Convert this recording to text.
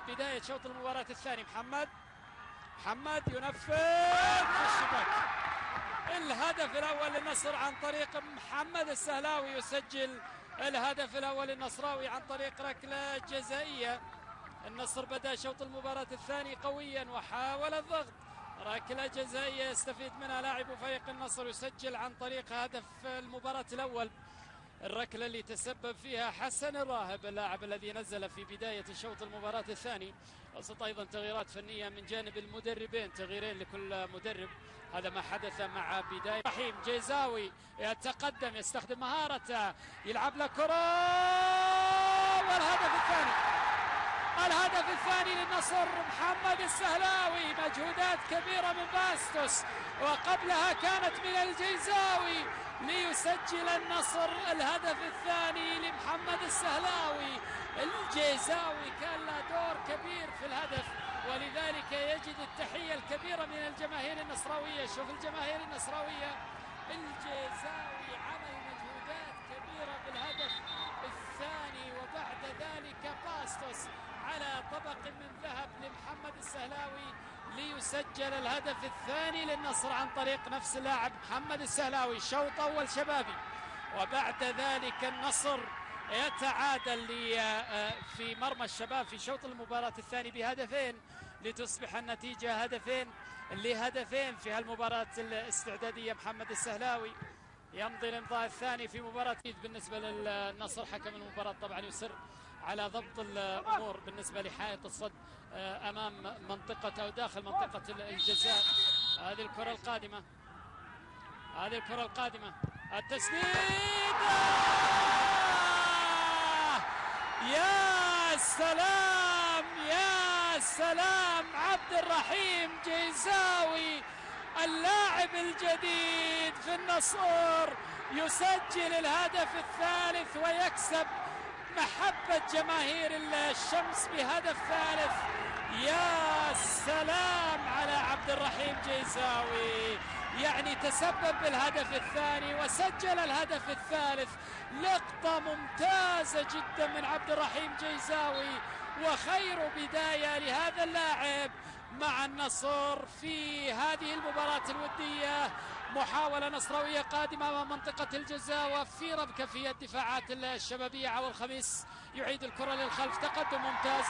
بداية شوط المباراة الثاني. محمد ينفذ في الشباك. الهدف الأول للنصر عن طريق محمد السهلاوي، يسجل الهدف الأول النصراوي عن طريق ركلة جزائية. النصر بدأ شوط المباراة الثاني قويا وحاول الضغط. ركلة جزائية يستفيد منها لاعب فريق النصر، يسجل عن طريق هدف المباراة الأول. الركلة اللي تسبب فيها حسن الراهب اللاعب الذي نزل في بداية شوط المباراة الثاني. وسط أيضا تغييرات فنية من جانب المدربين، تغييرين لكل مدرب. هذا ما حدث مع بداية رحيم. جيزاوي يتقدم، يستخدم مهارته، يلعب له كرة، والهدف الثاني. الهدف الثاني للنصر محمد السهلاوي. مجهودات كبيرة من باستوس، وقبلها كانت من الجيزاوي ليسجل النصر الهدف الثاني لمحمد السهلاوي. الجيزاوي كان له دور كبير في الهدف، ولذلك يجد التحية الكبيرة من الجماهير النصراوية. شوف الجماهير النصراوية، الجيزاوي عمل مجهودات كبيرة بالهدف الثاني، وبعد ذلك باستوس على طبق من ذهب لمحمد السهلاوي ليسجل الهدف الثاني للنصر عن طريق نفس اللاعب محمد السهلاوي. شوط أول شبابي، وبعد ذلك النصر يتعادل في مرمى الشباب في شوط المباراة الثاني بهدفين، لتصبح النتيجة هدفين في هالمباراة الاستعدادية. محمد السهلاوي يمضي الامضاء الثاني في مباراة. بالنسبة للنصر حكم المباراة طبعا يصر على ضبط الأمور بالنسبة لحائط الصد أمام منطقة أو داخل منطقة الجزاء. هذه الكرة القادمة، التسديد، يا سلام يا سلام. عبد الرحيم جيزاوي اللاعب الجديد في النصر يسجل الهدف الثالث ويكسب محبة جماهير الشمس بهدف ثالث. يا سلام على عبد الرحيم جيزاوي، يعني تسبب بالهدف الثاني وسجل الهدف الثالث. لقطة ممتازة جدا من عبد الرحيم جيزاوي، وخير بداية لهذا اللاعب مع النصر في هذه المباراة الودية. محاولة نصراوية قادمة أمام منطقة الجزاء، وفي ربكة في الدفاعات الشبابية. عوض خميس يعيد الكرة للخلف، تقدم ممتاز